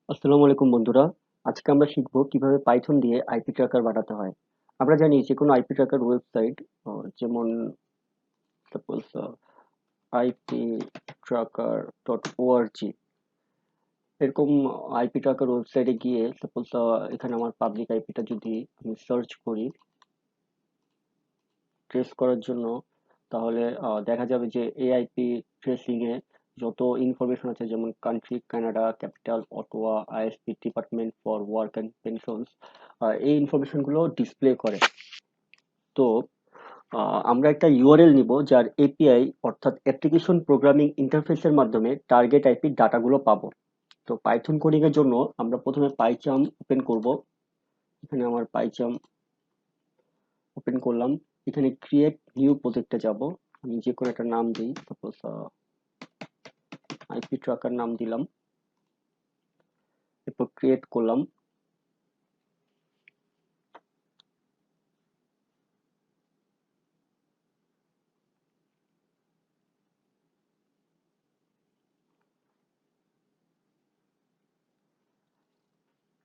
আসসালামু আলাইকুম বন্ধুরা। আজকে আমরা শিখবো কিভাবে পাইথন দিয়ে আইপি ট্র্যাকার বানাতে হয়। আমরা জানি যে কোনো আইপি ট্র্যাকার ওয়েবসাইট, যেমন সাপোজ আইপি ট্র্যাকার .org, এরকম আইপি ট্র্যাকার ওয়েবসাইটে গিয়ে সাপোজ এখানে আমার পাবলিক আইপিটা যদি আমি সার্চ করি ট্রেস করার জন্য, তাহলে দেখা যাবে যে এআইপি ট্রেসিং এ যত ইনফরমেশন আছে, যেমন country Canada, capital Ottawa, ISP department for work and pensions, এই ইনফরমেশন গুলো ডিসপ্লে করে। তো আমরা একটা ইউআরএল নিব যার এপিআই অর্থাৎ অ্যাপ্লিকেশন প্রোগ্রামিং ইন্টারফেসের মাধ্যমে টার্গেট আইপি ডাটাগুলো পাবো। তো পাইথন কোডিং এর জন্য আমরা প্রথমে পাইচাম ওপেন করব। এখানে আমার পাইচাম ওপেন করলাম। এখানে ক্রিয়েট নিউ প্রজেক্টে যাব। আমি যে কোনো একটা নাম দিই, সাপোজ আইপি ট্র্যাকার নাম দিলাম, এরপর ক্রিয়েট করলাম।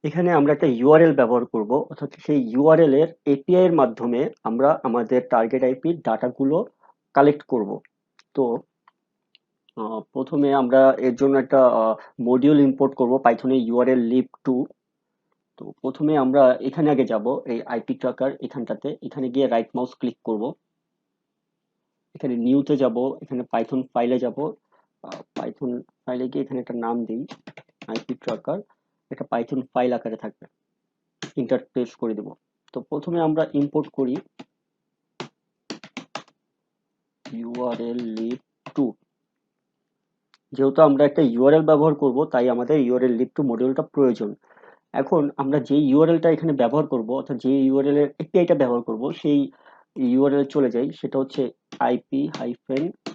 এখানে আমরা একটা ইউআরএল ব্যবহার করব, অর্থাৎ সেই ইউআরএল এর এপিআই এর মাধ্যমে আমরা আমাদের টার্গেট আইপি ডাটাগুলো কালেক্ট করব। তো প্রথমে আমরা এর জন্য একটা মডিউল ইম্পোর্ট করব, পাইথনে ইউআরএল lib2। তো প্রথমে আমরা এখানে আগে যাব, এই আইপি ট্র্যাকার এখানটাতে, এখানে গিয়ে রাইট মাউস ক্লিক করব, এখানে নিউতে যাব, এখানে পাইথন ফাইলে যাব। পাইথন ফাইলে গিয়ে এখানে একটা নাম দিই, আইপি ট্র্যাকার। এটা পাইথন ফাইল আকারে থাকবে, ইন্টারপ্রেস করে দেব। তো প্রথমে আমরা ইম্পোর্ট করি ইউআরএল lib2। যেহেতু আমরা একটা ইউআরএল ব্যবহার করব, তাই আমাদের ইউআরএল lib2 মডিউলটা প্রয়োজন। এখন আমরা যে ইউআরএলটা এখানে ব্যবহার করব, অর্থাৎ যে ইউআরএল এর এপিআইটা ব্যবহার করব, সেই ইউআরএল চলে যাই, সেটা হচ্ছে ip-api.com।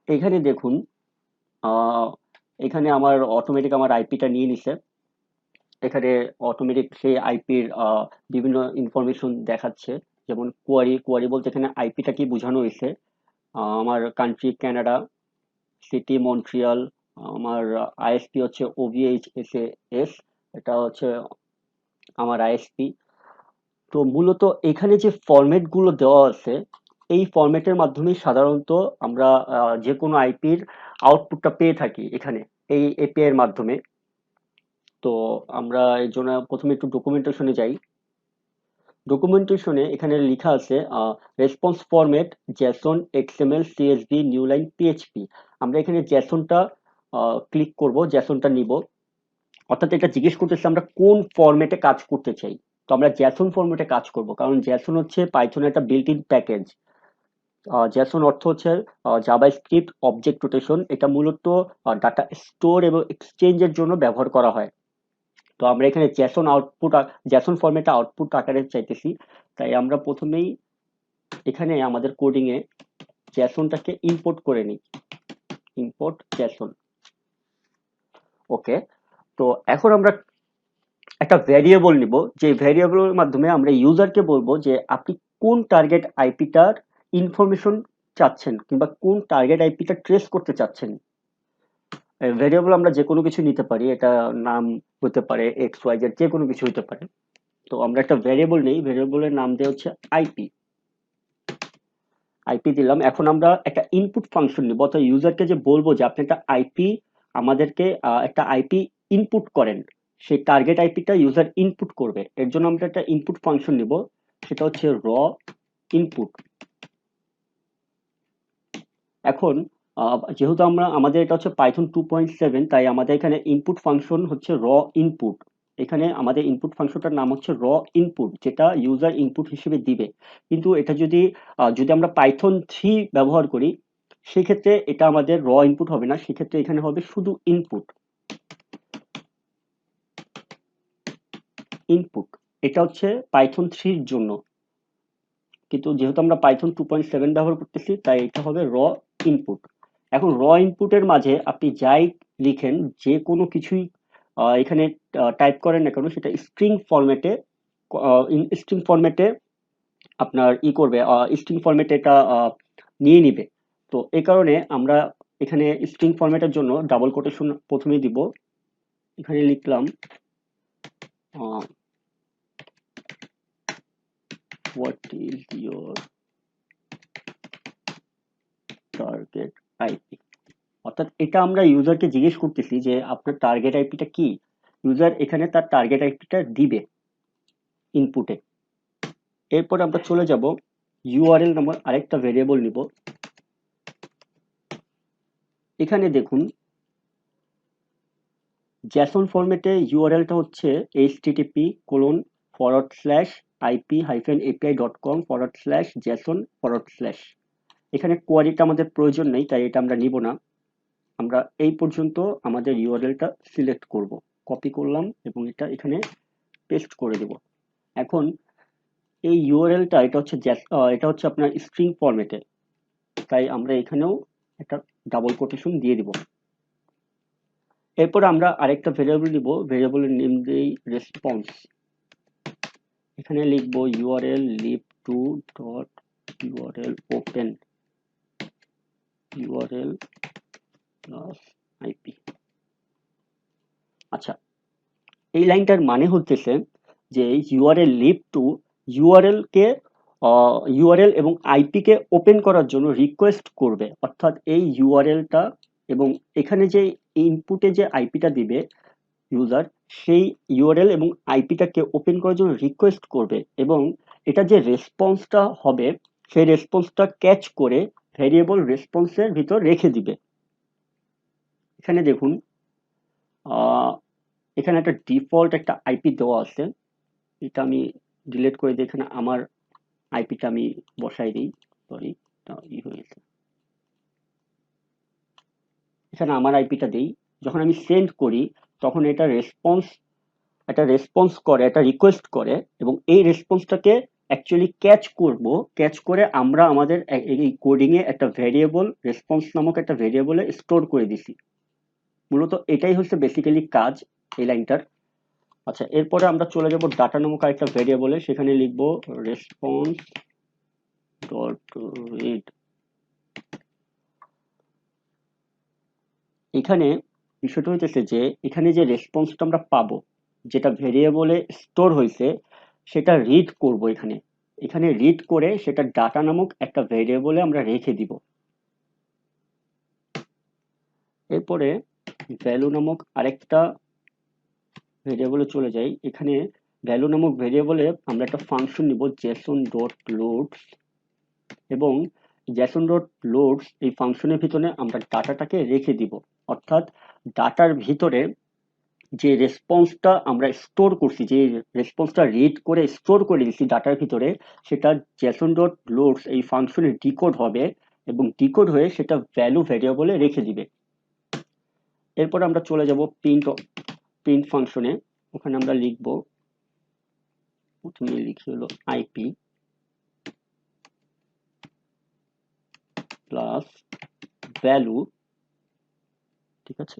এখানে দেখুন, আহ, এখানে আমার অটোমেটিক আমার আইপিটা নিয়ে নিছে। এখানে অটোমেটিক সেই আইপির বিভিন্ন ইনফরমেশন দেখাচ্ছে, যেমন কোয়ারি কোয়ারি বলতে এখানে আইপিটা কি বোঝানো হয়েছে। আমার কান্ট্রি কানাডা, সিটি মন্ট্রিয়াল, আমার আইএসপি হচ্ছে OVHSAS, এটা হচ্ছে আমার আইএসপি। তো মূলত এখানে যে ফরম্যাট গুলো দেওয়া আছে, এই ফরম্যাটের মাধ্যমে সাধারণত আমরা যে কোনো আইপির আউটপুটটা পেয়ে থাকি এখানে, এই এপিআই এর মাধ্যমে। তো আমরা এর জন্য প্রথমে একটু ডকুমেন্টেশনে যাই। ডকুমেন্টেশনে এখানে লেখা আছে response format Jason, XML, CSV, new line, PHP. আমরা এখানে জেসনটা ক্লিক করব, জেসনটা নিব। অর্থাৎ এটা জিজ্ঞেস করতেছে আমরা কোন ফরম্যাটে কাজ করতে চাই। তো আমরা জেসন ফরম্যাটে কাজ করব, কারণ জেসন হচ্ছে পাইথনের একটা বিল্ট ইন প্যাকেজ। জেসন অর্থ হচ্ছে জাভাস্ক্রিপ্ট অবজেক্ট রোটেশন। এটা মূলত ডাটা স্টোর এবং এক্সচেঞ্জের জন্য ব্যবহার করা হয়। তো আমরা এখানে জেসন ফরম্যাটে আউটপুট আকারে চাইতেছি, তাই আমরা প্রথমেই এখানে আমাদের কোডিং এ জেসনটাকে ইম্পোর্ট করে নিই, ইম্পোর্ট জেসন। ওকে। তো এখন আমরা একটা ভ্যারিয়েবল নিব, যে ভ্যারিয়েবলের মাধ্যমে আমরা ইউজারকে বলবো যে আপনি কোন টার্গেট আইপিটার ইনফরমেশন চাচ্ছেন, কিংবা কোন টার্গেট আইপিটা ট্রেস করতে চাচ্ছেন। ভ্যারিয়েবল আমরা যে কোনো কিছু নিতে পারি, এটা নাম হতে পারে XYZ, যে কোনো কিছু হতে পারে। তো আমরা একটা ভ্যারিয়েবল নেই, ভ্যারিয়েবলের নাম দেওয়া হচ্ছে আইপি। আইপি দিলাম। এখন আমরা একটা ইনপুট ফাংশন নিব, অর্থাৎ ইউজারকে যে বলবো যে আপনি একটা আইপি আমাদেরকে একটা আইপি ইনপুট করেন, সেই টার্গেট আইপিটা ইউজার ইনপুট করবে। এর জন্য আমরা একটা ইনপুট ফাংশন নিব, সেটা হচ্ছে র ইনপুট। এখন যেহেতু আমাদের এটা হচ্ছে পাইথন 2.7, তাই আমাদের এখানে ইনপুট ফাংশন হচ্ছে র ইনপুট। এখানে আমাদের ইনপুট ফাংশনটার নাম হচ্ছে র ইনপুট, যেটা ইউজার ইনপুট হিসেবে দিবে। কিন্তু এটা যদি যদি আমরা পাইথন 3 ব্যবহার করি, সেক্ষেত্রে এটা আমাদের র ইনপুট হবে না, সেক্ষেত্রে এখানে হবে শুধু ইনপুট। ইনপুট এটা হচ্ছে পাইথন 3 এর জন্য, কিন্তু যেহেতু আমরা পাইথন 2.7 ব্যবহার করতেছি, তাই এটা হবে র ইনপুট। এখন র ইনপুটের মাঝে আপনি যাই লিখেন, যে কোনো কিছুই এখানে টাইপ করেন না কেন, সেটা স্ট্রিং ফরম্যাটে আপনার করবে, স্ট্রিং ফরম্যাটে এটা নিয়ে নিবে। তো এই কারণে আমরা এখানে স্ট্রিং ফরম্যাটের জন্য ডাবল কোটেশন প্রথমেই দিব। এখানে লিখলাম what is your target IP. অর্থাৎ এটা আমরা ইউজারকে জিজ্ঞেস করতেছি যে আপনার টার্গেট আইপিটা কি। ইউজার এখানে তার টার্গেট আইপিটা দিবে ইনপুটে। এরপর আমরা চলে যাব ইউআরএল নামক আরেকটা ভেরিয়েবল নিব। এখানে দেখুন জেসন ফরম্যাটে ইউআরএলটা হচ্ছে http://ip-api.com/jason/। এখানে কোয়ারিটা আমাদের প্রয়োজন নেই, তাই এটা আমরা নিব না। আমরা এই পর্যন্ত আমাদের ইউআরএলটা সিলেক্ট করব, কপি করলাম এবং এটা এখানে পেস্ট করে দেব। এখন এই ইউআরএলটা এটা হচ্ছে আপনার স্ট্রিং ফরম্যাটে, তাই আমরা এখানেও একটা ডাবল কোটেশন দিয়ে দিব। এরপর আমরা আরেকটা ভেরিয়েবল নিব, ভেরিয়েবলের নেম দেই রেসপন্স। এখানে লিখব URL lib2 dot URL open URL plus IP. আচ্ছা, এই লাইনটার মানে হচ্ছে যে ইউআরএল lib2 ইউআরএল এবং আইপি কে ওপেন করার জন্য রিকোয়েস্ট করবে। অর্থাৎ এই ইউআরএলটা এবং এখানে যে ইনপুটে যে আইপিটা দিবে ইউজার, সেই ইউআরএল এবং আইপিটাকে ওপেন করার জন্য রিকোয়েস্ট করবে এবং এটা যে রেসপন্সটা হবে সেই রেসপন্সটা ক্যাচ করে ভেরিয়েবল রেসপন্সের ভিতর রেখে দিবে। এখানে দেখুন এখানে একটা ডিফল্ট একটা আইপি দেওয়া আছে, এটা আমি ডিলিট করে দিই। এখানে আমার আইপিটা আমি বসাই দিই, সরি হয়েছে। এখানে আমার আইপিটা দিই, যখন আমি সেন্ড করি তখন এটা রেসপন্স করে, একটা রিকোয়েস্ট করে এবং এই রেসপন্সটাকে অ্যাকচুয়ালি ক্যাচ করে আমরা আমাদের এই কোডিং এ একটা ভেরিয়েবল রেসপন্স নামক একটা ভেরিয়েবলে স্টোর করে দিছি। মূলত এটাই হচ্ছে বেসিক্যালি কাজ এই লাইনটার। আচ্ছা, এরপরে আমরা চলে যাব ডাটা নামক আরেকটা ভেরিয়েবলে। সেখানে লিখব রেসপন্স ডট রিড। এখানে বিষয়টা হইতেছে যে এখানে যে রেসপন্সটা আমরা পাবো, যেটা ভেরিয়েবলে স্টোর হয়েছে, সেটা রিড করব। এখানে রিড করে সেটা ডাটা নামক একটা ভেরিয়েবলে আমরা রেখে দিব। এরপরে ভ্যালু নামক আরেকটা ভেরিয়েবলে চলে যাই। এখানে ভ্যালু নামক ভেরিয়েবলে আমরা একটা ফাংশন নিব জেসন ডট লোডস, এবং জেসন ডট লোডস এই ফাংশনের ভিতরে আমরা ডাটাটাকে রেখে দিব। অর্থাৎ ডাটার ভিতরে যে রেসপন্সটা আমরা স্টোর করছি, যে রেসপন্সটা রিড করে স্টোর করে দিচ্ছি ডাটার ভিতরে, সেটা জেসন ডট লোডস এই ফাংশনে ডিকোড হবে এবং ডিকোড হয়ে সেটা ভ্যালু ভেরিয়েবলে রেখে দিবে। এরপর আমরা চলে যাব প্রিন্ট ফাংশনে। ওখানে আমরা লিখব, প্রথমে লিখি হলো আইপি প্লাস ভ্যালু, ঠিক আছে।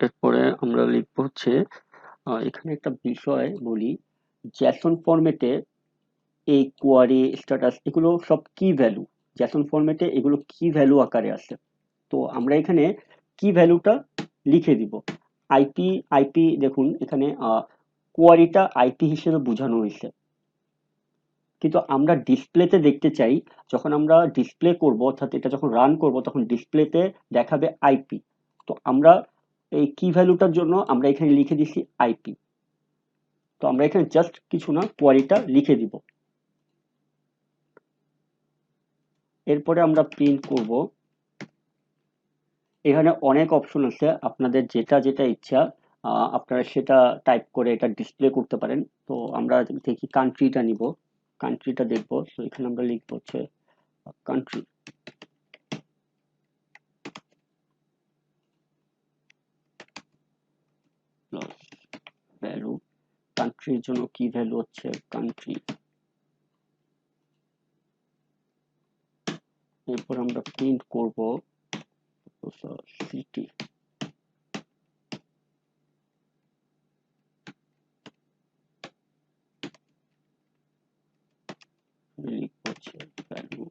এরপরে আমরা লিখব হচ্ছে এখানে একটা বিষয় বলি, জেসন ফরম্যাটে এই কোয়ারি স্ট্যাটাস এগুলো সব কি ভ্যালু, জেসন ফরম্যাটে এগুলো কি ভ্যালু আকারে আছে। তো আমরা এখানে কি ভ্যালুটা লিখে দিব। আইপি দেখুন এখানে কোয়ারিটা আইপি হিসেবে বোঝানো হয়েছে, কিন্তু আমরা ডিসপ্লেতে দেখতে চাই, যখন আমরা ডিসপ্লে করব অর্থাৎ এটা যখন রান করব তখন ডিসপ্লেতে দেখাবে আইপি। তো আমরা এই কি ভ্যালুটার জন্য আমরা এখানে লিখে দিছি আইপি। তো আমরা এখানে জাস্ট কিছু না, কোয়ারিটা লিখে দিব। এরপরে আমরা প্রিন্ট করব। এখানে অনেক অপশন আছে, আপনাদের যেটা যেটা ইচ্ছা আপনারা সেটা টাইপ করে এটা ডিসপ্লে করতে পারেন। তো আমরা দেখি কান্ট্রিটা নিব, কান্ট্রিটা দেখবো। তো এখানে আমরা লিখবো হচ্ছে কান্ট্রি প্লাস ভ্যালু। কান্ট্রির জন্য কি ভ্যালু হচ্ছে কান্ট্রি। এরপর আমরা প্রিন্ট করব সিটি। লিখবো হচ্ছে ভ্যালু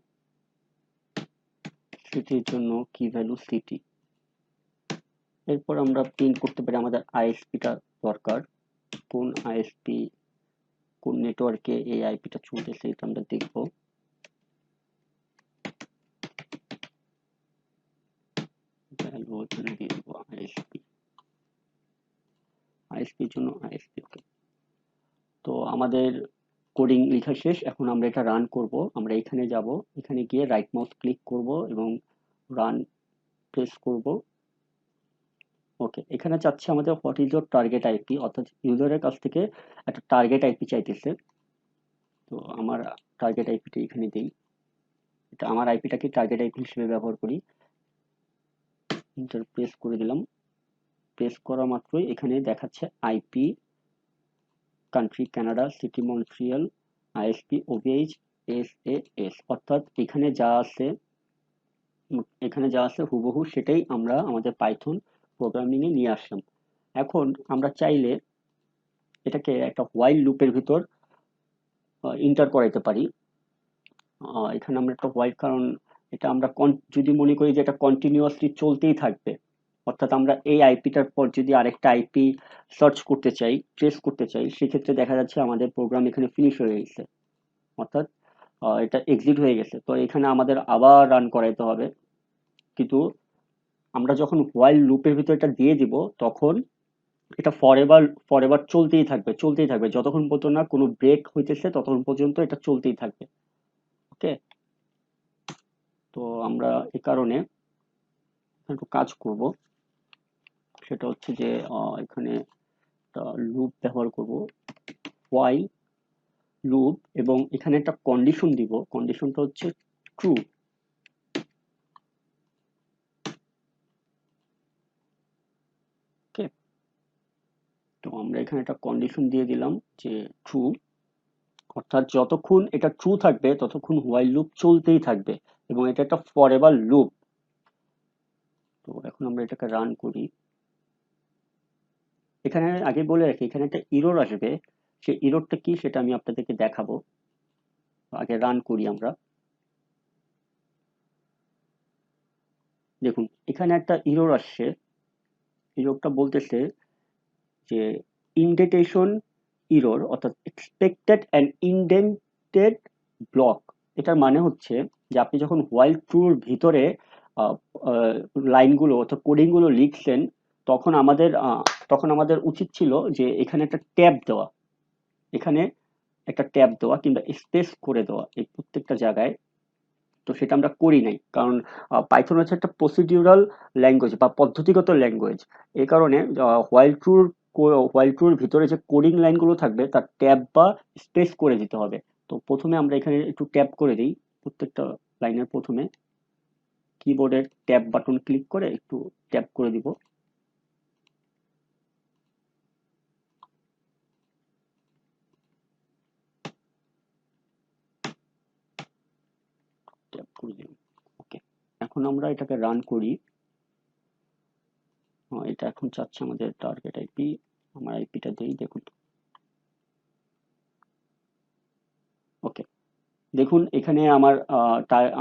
সিটির জন্য কি ভ্যালু সিটি। এরপর আমরা প্রিন্ট করতে পারি আমাদের আইএসপিটা দরকার, কোন আইএসপি কোন নেটওয়ার্কে এই আইপিটা চলতেছে এটা আমরা দেখব। ভ্যালু এখানে দিয়ে দেবো আইএসপি, আইএসপির জন্য আইএসপি। ওকে, তো আমাদের কোডিং লেখা শেষ। এখন আমরা এটা রান করব। আমরা এখানে যাব, এখানে গিয়ে রাইট মাউস ক্লিক করব এবং রান প্রেস করব। ওকে, এখানে চাচ্ছে আমাদের what is your target IP, অর্থাৎ ইউজারের কাছ থেকে একটা টার্গেট আইপি চাইতেছে। তো আমার টার্গেট আইপিটা এখানে দিই, এটা আমার আইপিটাকে টার্গেট আইপি হিসেবে ব্যবহার করি। এন্টার প্রেস করে দিলাম। প্রেস করা মাত্রই এখানে দেখাচ্ছে IP, country Canada, city Montreal, ISP OVH SAS, অর্থাৎ এখানে যা আছে হুবহু সেটাই আমরা আমাদের পাইথন প্রোগ্রামিং এ নিয়ে আসলাম। এখন আমরা চাইলে এটাকে একটা হোয়াইল লুপের ভিতর ইন্টার করাইতে পারি। এখানে আমরা একটা হোয়াইল, কারণ এটা আমরা যদি মনে করি যে এটা কন্টিনিউয়াসলি চলতেই থাকবে, অর্থাৎ আমরা এই আইপিটার পর যদি আরেকটা আইপি সার্চ করতে চাই, ট্রেস করতে চাই, সেক্ষেত্রে দেখা যাচ্ছে আমাদের প্রোগ্রাম এখানে ফিনিশ হয়ে গেছে, অর্থাৎ এটা এক্সিট হয়ে গেছে। তো এখানে আমাদের আবার রান করাইতে হবে। কিন্তু আমরা যখন হোয়াইল লুপের ভিতর এটা দিয়ে দিব, তখন এটা ফরএভার চলতেই থাকবে যতক্ষণ পর্যন্ত না কোনো ব্রেক হইতেছে, ততক্ষণ পর্যন্ত এটা চলতেই থাকবে। ওকে, তো আমরা এই কারণে একটু কাজ করব, সেটা হচ্ছে যে এখানে একটা লুপ ব্যবহার করব, হোয়াইল লুপ, এবং এখানে একটা কন্ডিশন দিব। কন্ডিশনটা হচ্ছে ট্রু। ওকে, তো আমরা এখানে একটা কন্ডিশন দিয়ে দিলাম যে ট্রু, অর্থাৎ যতক্ষণ এটা ট্রু থাকবে ততক্ষণ হোয়াইল লুপ চলতেই থাকবে এবং এটা একটা ফরএভার লুপ। তো এখন আমরা এটাকে রান করি। এখানে আগে বলে রাখি, এখানে একটা ইরর আসবে, সেই ইররটা কি সেটা আমি আপনাদেরকে দেখাবো। আগে রান করি আমরা। দেখুন এখানে একটা ইরর আসছে। ইররটা বলতেছে যে ইনডেন্টেশন ইরর, অর্থাৎ এক্সপেক্টেড অ্যান্ড ইনডেন্টেড ব্লক। এটার মানে হচ্ছে যে আপনি যখন হোয়াইল ট্রুর ভিতরে লাইনগুলো অর্থাৎ কোডিংগুলো লিখছেন, তখন আমাদের উচিত ছিল যে এখানে একটা ট্যাব দেওয়া, এখানে একটা ট্যাব দেওয়া কিংবা স্পেস করে দেওয়া এই প্রত্যেকটা জায়গায়। তো সেটা আমরা করি নাই, কারণ পাইথন হচ্ছে একটা প্রসিডিউরাল ল্যাঙ্গুয়েজ বা পদ্ধতিগত ল্যাঙ্গুয়েজ। এই কারণে হোয়াইল ট্রুর ভিতরে যে কোডিং লাইনগুলো থাকবে তার ট্যাব বা স্পেস করে দিতে হবে। তো প্রথমে আমরা এখানে একটু ট্যাব করে দিই, প্রত্যেকটা লাইনের প্রথমে কিবোর্ডের ট্যাব বাটন ক্লিক করে একটু ট্যাব করে দিব। ট্যাব করে দিলাম। ওকে, এখন আমরা এটাকে রান করি। এটা এখন চাচ্ছে আমাদের টার্গেট আইপি, আমার আইপিটা দিই, দেখুন। ওকে, দেখুন এখানে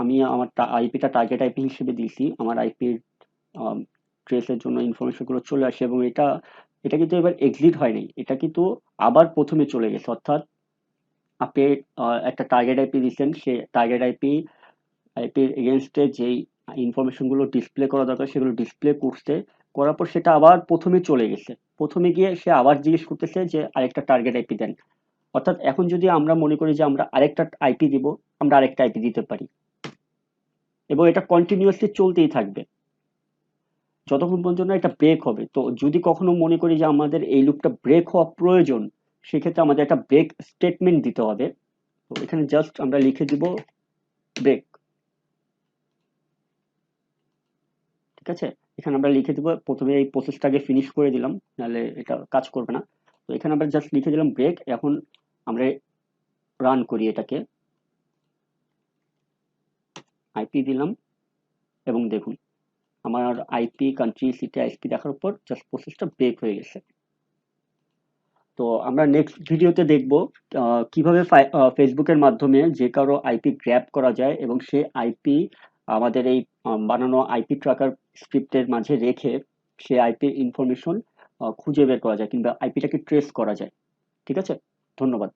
আমি আমার আইপিটা টার্গেট আইপি হিসেবে দিয়েছি। আমার আইপির ট্রেসের জন্য ইনফরমেশনগুলো চলে আসে এবং এটা এটা কিন্তু এবার এক্সিট হয়নি, এটা কিন্তু আবার প্রথমে চলে গেছে। অর্থাৎ আপনি একটা টার্গেট আইপি দিচ্ছেন, সে টার্গেট আইপির এগেনস্টে যেই ইনফরমেশনগুলো ডিসপ্লে করা দরকার সেগুলো ডিসপ্লে করছে, করার পর সেটা আবার প্রথমে চলে গেছে। প্রথমে গিয়ে সে আবার জিজ্ঞেস করতেছে যে আরেকটা টার্গেট আইপি দেন। অর্থাৎ এখন যদি আমরা মনে করি যে আমরা আরেকটা আইপি দিব, আমরা আরেকটা আইপি দিতে পারি এবং এটা কন্টিনিউয়াসলি চলতেই থাকবে যতক্ষণ পর্যন্ত এটা ব্রেক হবে। তো যদি কখনো মনে করি যে আমাদের এই লুপটা ব্রেক হওয়া প্রয়োজন, সেক্ষেত্রে আমাদের একটা ব্রেক স্টেটমেন্ট দিতে হবে। তো এখানে জাস্ট আমরা লিখে দিব ব্রেক। ঠিক আছে, এখানে আমরা লিখে দিব, প্রথমে এই প্রসেসটাকে ফিনিশ করে দিলাম, নাহলে এটা কাজ করবে না। তো এখানে আমরা জাস্ট লিখে দিলাম ব্রেক। এখন আমরা রান করি এটাকে, আইপি দিলাম এবং দেখুন আমার আইপি, কান্ট্রি, সিটি, আইএসপি দেখার পর জাস্ট প্রসেসটা ব্রেক হয়ে গেছে। তো আমরা নেক্সট ভিডিওতে দেখব কিভাবে ফেসবুকের মাধ্যমে যে কারো আইপি গ্র্যাব করা যায় এবং সে আইপি আমাদের এই বানানো আইপি ট্র্যাকার স্ক্রিপ্টের মাঝে রেখে সে আইপির ইনফরমেশন খুঁজে বের করা যায় কিংবা আইপিটাকে ট্রেস করা যায়। ঠিক আছে? ধন্যবাদ।